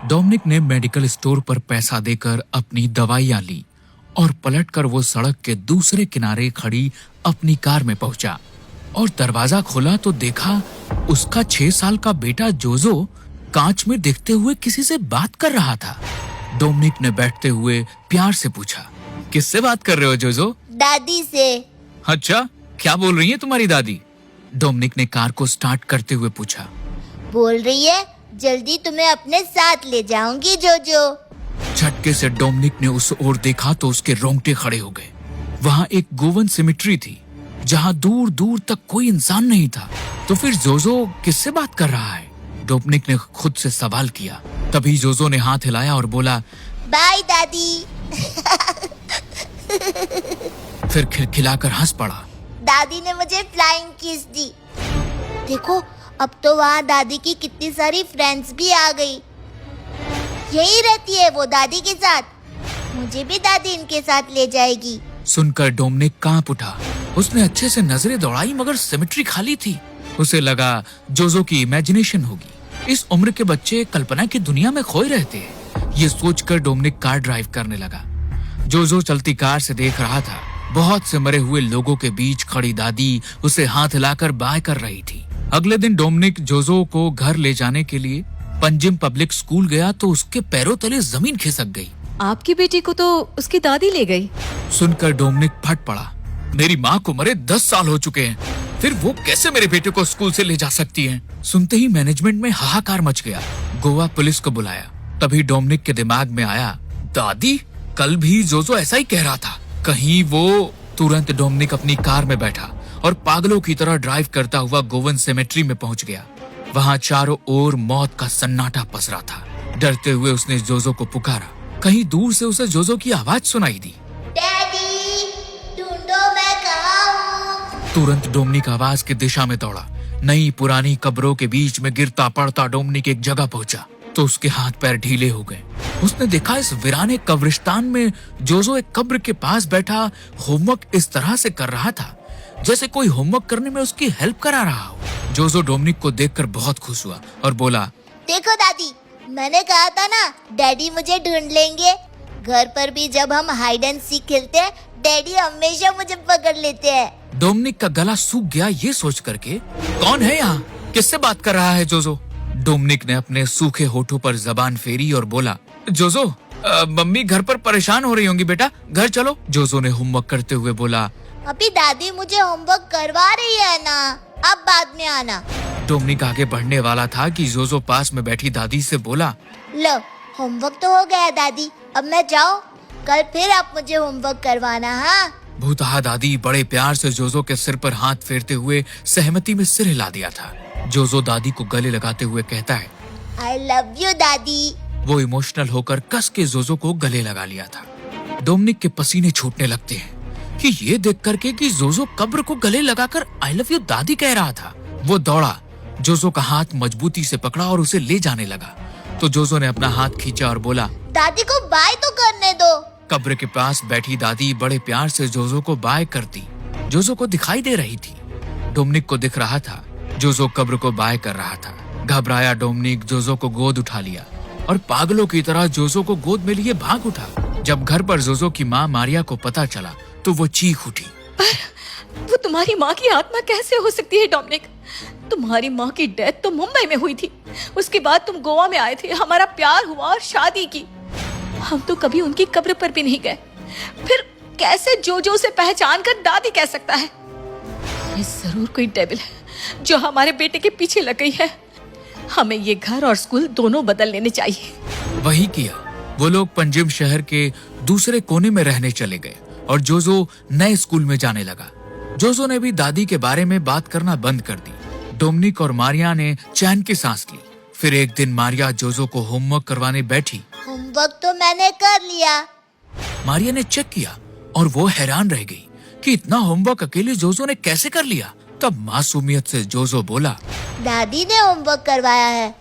Dominic ने medical store पर पैसा देकर अपनी दवाइयां ली और पलटकर वो सड़क के दूसरे किनारे खड़ी अपनी कार में पहुंचा और दरवाजा खोला तो देखा उसका 6 साल का बेटा जोजो कांच में देखते हुए किसी से बात कर रहा था। डोमिनिक ने बैठते हुए प्यार से पूछा, किससे बात कर रहे हो जोजो? दादी से। अच्छा, क्या बोल रही है तुम्हारी दादी? डोमिनिक ने कार को स्टार्ट करते हुए पूछा। बोल रही है जल्दी तुम्हें अपने साथ ले जाऊंगी जोजो। झटके से डोमिनिक ने उस ओर देखा तो उसके रोंगटे खड़े हो गए। वहाँ एक गोवन सिमेट्री थी जहाँ दूर दूर तक कोई इंसान नहीं था। तो फिर जोजो किससे बात कर रहा है? डोमिनिक ने खुद से सवाल किया। तभी जोजो ने हाथ हिलाया और बोला, बाय दादी। फिर खिलखिलाकर हंस पड़ा। दादी ने मुझे फ्लाइंग किस दी। देखो अब तो वहाँ दादी की कितनी सारी फ्रेंड्स भी आ गई। यही रहती है वो दादी के साथ। मुझे भी दादी इनके साथ ले जाएगी। सुनकर डोमिनिक कांप उठा। उसने अच्छे से नजरें दौड़ाई मगर सिमेट्री खाली थी। उसे लगा जोजो की इमेजिनेशन होगी। इस उम्र के बच्चे कल्पना की दुनिया में खोए रहते हैं। ये सोचकर डोमिनिक कार ड्राइव करने लगा। जोजो चलती कार से देख रहा था बहुत से मरे हुए लोगों के बीच खड़ी दादी उसे हाथ हिलाकर बाय कर रही थी। अगले दिन डोमिनिक जोजो को घर ले जाने के लिए पंजिम पब्लिक स्कूल गया तो उसके पैरों तले जमीन खिसक गई। आपकी बेटी को तो उसकी दादी ले गई। सुनकर डोमिनिक फट पड़ा। मेरी माँ को मरे 10 साल हो चुके हैं, फिर वो कैसे मेरे बेटे को स्कूल से ले जा सकती हैं? सुनते ही मैनेजमेंट में हाहाकार मच गया। गोवा पुलिस को बुलाया। तभी डोमिनिक के दिमाग में आया, दादी कल भी जोजो ऐसा ही कह रहा था, कहीं वो। तुरंत डोमिनिक अपनी कार में बैठा और पागलों की तरह ड्राइव करता हुआ गोवन सेमेट्री में पहुंच गया। वहां चारों ओर मौत का सन्नाटा पसरा था। डरते हुए उसने जोजो को पुकारा। कहीं दूर से उसे जोजो की आवाज सुनाई दी, डैडी ढूंढो मैं कहाँ हूँ। तुरंत डोमिनिक आवाज की दिशा में दौड़ा। नई पुरानी कब्रों के बीच में गिरता पड़ता डोमिनिक एक जगह पहुंचा तो उसके हाथ पैर ढीले हो गए। उसने देखा इस वीराने कब्रिस्तान में जोजो एक कब्र के पास बैठा होमवर्क इस तरह से कर रहा था जैसे कोई होमवर्क करने में उसकी हेल्प करा रहा हो। जोजो डोमिनिक को देखकर बहुत खुश हुआ और बोला, देखो दादी, मैंने कहा था ना डैडी मुझे ढूंढ लेंगे। घर पर भी जब हम हाइड एंड सीक खेलते हैं डैडी हमेशा मुझे पकड़ लेते हैं। डोमिनिक का गला सूख गया ये सोच करके, कौन है यहाँ? किससे बात कर रहा है जोजो? डोमिनिक ने अपने सूखे होठों पर जबान फेरी और बोला, जोजो मम्मी घर पर परेशान हो रही होंगी बेटा, घर चलो। जोजो ने होमवर्क करते हुए बोला, अभी दादी मुझे होमवर्क करवा रही है ना, अब बाद में आना। डोमिनिक आगे बढ़ने वाला था कि जोजो पास में बैठी दादी से बोला, लो होमवर्क तो हो गया दादी, अब मैं जाऊँ? कल फिर आप मुझे होमवर्क करवाना। हाँ। भूतहा दादी बड़े प्यार से जोजो के सिर पर हाथ फेरते हुए सहमति में सिर हिला दिया था। जोजो दादी को गले लगाते हुए कहता है, आई लव यू दादी। वो इमोशनल होकर कस के जोजो को गले लगा लिया था। डोमिनिक के पसीने छूटने लगते हैं कि ये देख करके कि जोजो कब्र को गले लगाकर आई लव यू दादी कह रहा था। वो दौड़ा, जोजो का हाथ मजबूती से पकड़ा और उसे ले जाने लगा। तो जोजो ने अपना हाथ खींचा और बोला, दादी को बाय तो करने दो। कब्र के पास बैठी दादी बड़े प्यार से जोजो को बाय करती। जोजो को दिखाई दे रही थी। डोमिनिक को दिख रहा था जोजो कब्र को बाय कर रहा था। घबराया डोमिनिक जोजो को गोद उठा लिया और पागलों की तरह जोजो को गोद में लिए भाग उठा। जब घर पर जोजो की माँ मारिया को पता चला तो वो चीख उठी, वो तुम्हारी माँ की आत्मा कैसे हो सकती है डोमिनिक? तुम्हारी माँ की डेथ तो मुंबई में हुई थी, उसके बाद तुम गोवा में आए थे, हमारा प्यार हुआ और शादी की। हम तो कभी उनकी कब्र पर भी नहीं गए। फिर कैसे जोजो से पहचान कर दादी कह सकता है? ये जरूर कोई डेविल है जो हमारे बेटे के पीछे लग गई है। हमें ये घर और स्कूल दोनों बदल लेने चाहिए। वही किया। वो लोग पंजिम शहर के दूसरे कोने में रहने चले गए और जोजो नए स्कूल में जाने लगा। जोजो ने भी दादी के बारे में बात करना बंद कर दी। डोमिनिक और मारिया ने चैन की सांस ली। फिर एक दिन मारिया जोजो को होमवर्क करवाने बैठी। होमवर्क तो मैंने कर लिया। मारिया ने चेक किया और वो हैरान रह गई कि इतना होमवर्क अकेले जोजो ने कैसे कर लिया। तब मासूमियत से जोजो बोला, दादी ने होमवर्क करवाया है,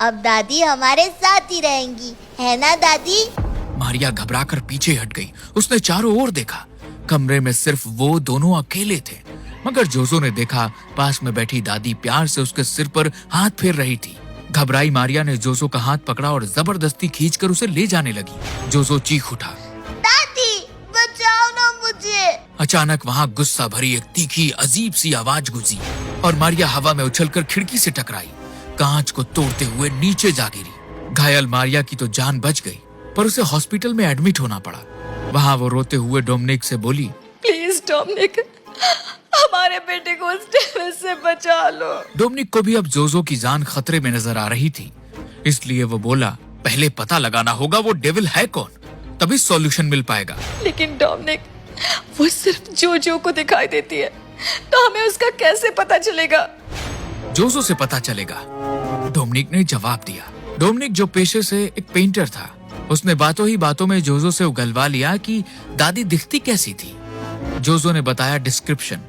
अब दादी हमारे साथ ही रहेंगी, है ना दादी? मारिया घबराकर पीछे हट गई। उसने चारों ओर देखा। कमरे में सिर्फ वो दोनों अकेले थे। मगर जोजो ने देखा पास में बैठी दादी प्यार से उसके सिर पर हाथ फेर रही थी। घबराई मारिया ने जोजो का हाथ पकड़ा और जबरदस्ती खींचकर उसे ले जाने लगी। जोजो चीख उठा, दादी बचाओ ना मुझे। अचानक वहाँ गुस्सा भरी एक तीखी अजीब सी आवाज गूंजी और मारिया हवा में उछलकर खिड़की से टकराई, कांच को तोड़ते हुए नीचे जा गिरी। घायल मारिया की तो जान बच गई, पर उसे हॉस्पिटल में एडमिट होना पड़ा। वहाँ वो रोते हुए डोमिनिक से बोली, प्लीज डोमिनिक, हमारे बेटे को उस डेविल से बचा लो। डोमिनिक को भी अब जोजो की जान खतरे में नजर आ रही थी, इसलिए वो बोला, पहले पता लगाना होगा वो डेविल है कौन, तभी सॉल्यूशन मिल पाएगा। लेकिन डोमिनिक, वो सिर्फ जोजो को दिखाई देती है, तो हमें उसका कैसे पता चलेगा? जोजो से पता चलेगा, डोमिनिक ने जवाब दिया। डोमिनिक जो पेशे से एक पेंटर था, उसने बातों ही बातों में जोजो से उगलवा लिया कि दादी दिखती कैसी थी। जोजो ने बताया डिस्क्रिप्शन।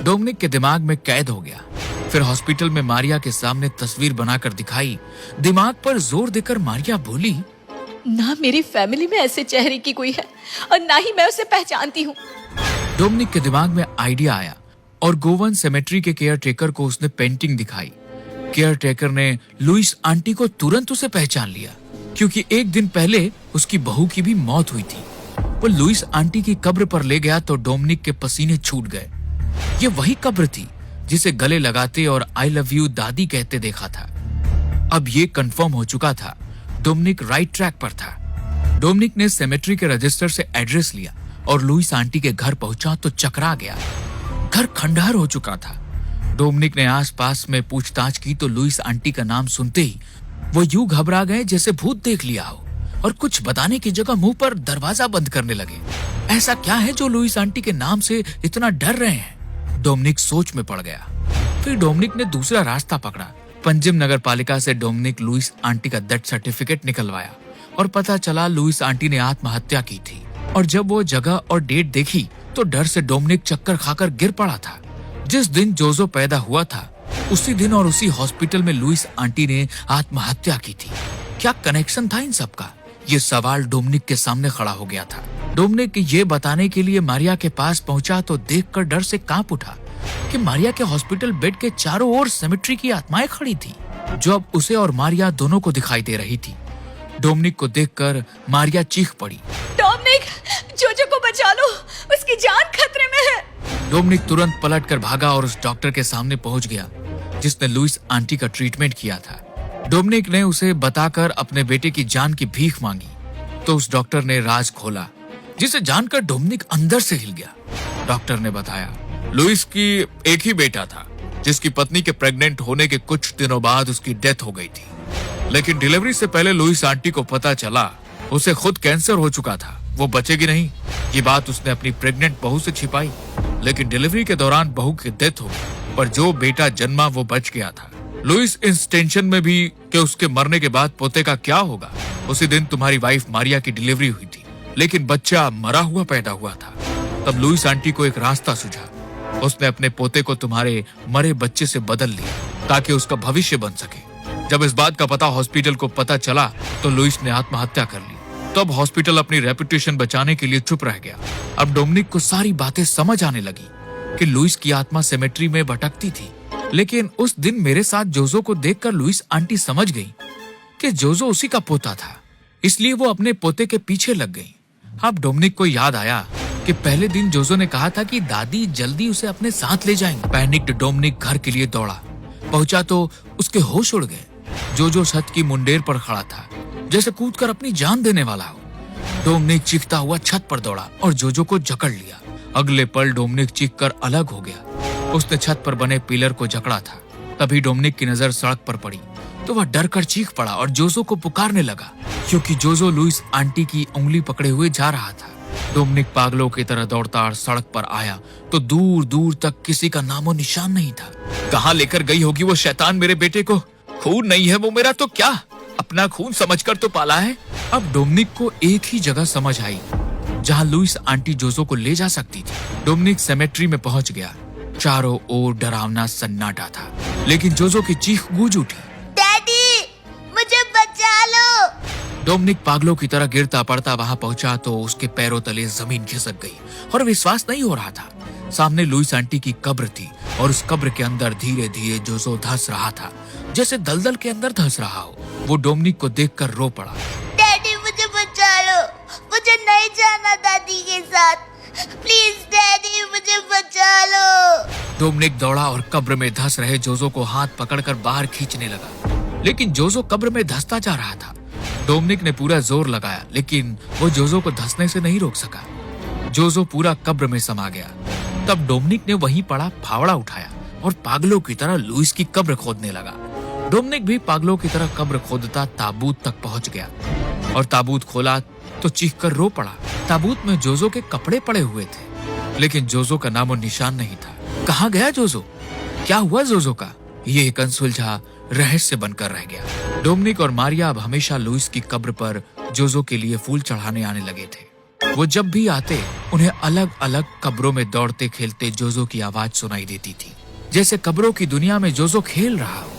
डोमिनिक के दिमाग में कैद हो गया। फिर हॉस्पिटल में मारिया के सामने तस्वीर बनाकर दिखाई। दिमाग पर जोर देकर मारिया बोली, ना मेरी फैमिली में ऐसे चेहरे की कोई है और ना ही मैं उसे पहचानती हूँ। डोमिनिक के दिमाग में आइडिया आया और गोवन सेमेट्री के केयर टेकर को उसने पेंटिंग दिखाई। केयर टेकर ने लुइस आंटी को तुरंत उसे पहचान लिया, क्योंकि एक दिन पहले उसकी बहू की भी मौत हुई थी। वो लुइस आंटी की कब्र पर ले गया तो डोमिनिक के पसीने छूट गए। ये वही कब्र थी जिसे गले लगाते और आई लव यू दादी कहते देखा था। अब ये कंफर्म हो चुका था, डोमिनिक राइट ट्रैक पर था। डोमिनिक ने सेमेट्री के रजिस्टर से एड्रेस लिया और लुइस आंटी के घर पहुंचा तो चकरा गया। घर खंडहर हो चुका था। डोमिनिक ने आसपास में पूछताछ की तो लुइस आंटी का नाम सुनते ही वो यूं घबरा गए जैसे भूत देख लिया हो और कुछ बताने की जगह मुंह पर दरवाजा बंद करने लगे। ऐसा क्या है जो लुइस आंटी के नाम से इतना डर रहे हैं? डोमिनिक सोच में पड़ गया। फिर डोमिनिक ने दूसरा रास्ता पकड़ा। पंजिम नगर पालिका से डोमिनिक लुइस आंटी का डेथ सर्टिफिकेट निकलवाया और पता चला लुइस आंटी ने आत्महत्या की थी। और जब वो जगह और डेट देखी तो डर से डोमिनिक चक्कर खाकर गिर पड़ा था। जिस दिन जोजो पैदा हुआ था उसी दिन और उसी हॉस्पिटल में लुइस आंटी ने आत्महत्या की थी। क्या कनेक्शन था इन सब का? ये सवाल डोमिनिक के सामने खड़ा हो गया था। डोमिनिक ये बताने के लिए मारिया के पास पहुंचा तो देखकर डर से कांप उठा कि मारिया के हॉस्पिटल बेड के चारों ओर सेमेट्री की आत्माएं खड़ी थी, जो अब उसे और मारिया दोनों को दिखाई दे रही थी। डोमिनिक को देखकर मारिया चीख पड़ी, डोमिनिक, जोजो को बचा लो, उसकी जान खतरे में है। डोमिनिक तुरंत पलटकर भागा और उस डॉक्टर के सामने पहुंच गया जिसने लुइस आंटी का ट्रीटमेंट किया था। डोमिनिक ने उसे बताकर अपने बेटे की जान की भीख मांगी तो उस डॉक्टर ने राज खोला, जिसे जानकर डोमिनिक अंदर से हिल गया। डॉक्टर ने बताया, लुइस की एक ही बेटा था जिसकी पत्नी के प्रेग्नेंट होने के कुछ दिनों बाद उसकी डेथ हो गई थी, लेकिन डिलीवरी से पहले लुइस आंटी को पता चला उसे खुद कैंसर हो चुका था, वो बचेगी नहीं। ये बात उसने अपनी प्रेग्नेंट बहू से छिपाई, लेकिन डिलीवरी के दौरान बहू की डेथ हो गई, पर जो बेटा जन्मा वो बच गया था। लुइस इस टेंशन में भी कि उसके मरने के बाद पोते का क्या होगा। उसी दिन तुम्हारी वाइफ मारिया की डिलीवरी हुई थी, लेकिन बच्चा मरा हुआ पैदा हुआ था। तब लुइस आंटी को एक रास्ता सूझा। उसने अपने पोते को तुम्हारे मरे बच्चे से बदल लिया ताकि उसका भविष्य बन सके। जब इस बात का पता हॉस्पिटल को पता चला तो लुइस ने आत्महत्या कर ली। तब हॉस्पिटल अपनी रेपुटेशन बचाने के लिए चुप रह गया। अब डोमिनिक को सारी बातें समझ आने लगी कि लुइस की आत्मा सेमेट्री में भटकती थी, लेकिन उस दिन मेरे साथ जोजो को देखकर लुइस आंटी समझ गई कि जोजो उसी का पोता था, इसलिए वो अपने पोते के पीछे लग गई। अब डोमिनिक को याद आया कि पहले दिन जोजो ने कहा था कि दादी जल्दी उसे अपने साथ ले जाएंगे। पैनिक्ड डोमिनिक घर के लिए दौड़ा। पहुंचा तो उसके होश उड़ गए। जोजो छत की मुंडेर पर खड़ा था, जैसे कूदकर अपनी जान देने वाला हो। डोमिनिक चीखता हुआ छत पर दौड़ा और जोजो को जकड़ लिया। अगले पल डोमिनिक चीखकर अलग हो गया। उसने छत पर बने पिलर को जकड़ा था। तभी डोमिनिक की नजर सड़क पर पड़ी तो वह डर कर चीख पड़ा और जोजो को पुकारने लगा, क्योंकि जोजो लुइस आंटी की उंगली पकड़े हुए जा रहा था। डोमिनिक पागलों की तरह दौड़ता सड़क पर आया तो दूर दूर तक किसी का नामो निशान नहीं था। कहाँ लेकर गई होगी वो शैतान मेरे बेटे को? खून नहीं है वो मेरा तो क्या, अपना खून समझकर तो पाला है। अब डोमिनिक को एक ही जगह समझ आई जहाँ लुइस आंटी जोजो को ले जा सकती थी। डोमिनिक सेमेट्री में पहुंच गया। चारों ओर डरावना सन्नाटा था, लेकिन जोजो की चीख गूंज उठी, डैडी मुझे बचा लो। डोमिनिक पागलों की तरह गिरता पड़ता वहां पहुंचा तो उसके पैरों तले जमीन खिसक गई और विश्वास नहीं हो रहा था। सामने लुइस आंटी की कब्र थी और उस कब्र के अंदर धीरे धीरे जोजो धंस रहा था, जैसे दलदल के अंदर धंस रहा हो। वो डोमिनिक को देखकर रो पड़ा। डैडी मुझे बचा लो, मुझे नहीं जाना दादी के साथ, प्लीज डैडी मुझे बचा लो। डोमिनिक दौड़ा और कब्र में धंस रहे जोजो को हाथ पकड़कर बाहर खींचने लगा, लेकिन जोजो कब्र में धंसता जा रहा था। डोमिनिक ने पूरा जोर लगाया, लेकिन वो जोजो को धंसने से नहीं रोक सका। जोजो पूरा कब्र में समा गया। तब डोमिनिक ने वहीं पड़ा फावड़ा उठाया और पागलों की तरह लुइस की कब्र खोदने लगा। डोमिनिक भी पागलों की तरह कब्र खोदता ताबूत तक पहुंच गया और ताबूत खोला तो चीखकर रो पड़ा। ताबूत में जोजो के कपड़े पड़े हुए थे, लेकिन जोजो का नामो निशान नहीं था। कहाँ गया जोजो? क्या हुआ जोजो का? ये एक अनसुलझा रहस्य बनकर रह गया। डोमिनिक और मारिया अब हमेशा लुइस की कब्र पर जोजो के लिए फूल चढ़ाने आने लगे थे। वो जब भी आते उन्हें अलग अलग कब्रों में दौड़ते खेलते जोजो की आवाज सुनाई देती थी, जैसे कब्रों की दुनिया में जोजो खेल रहा हो।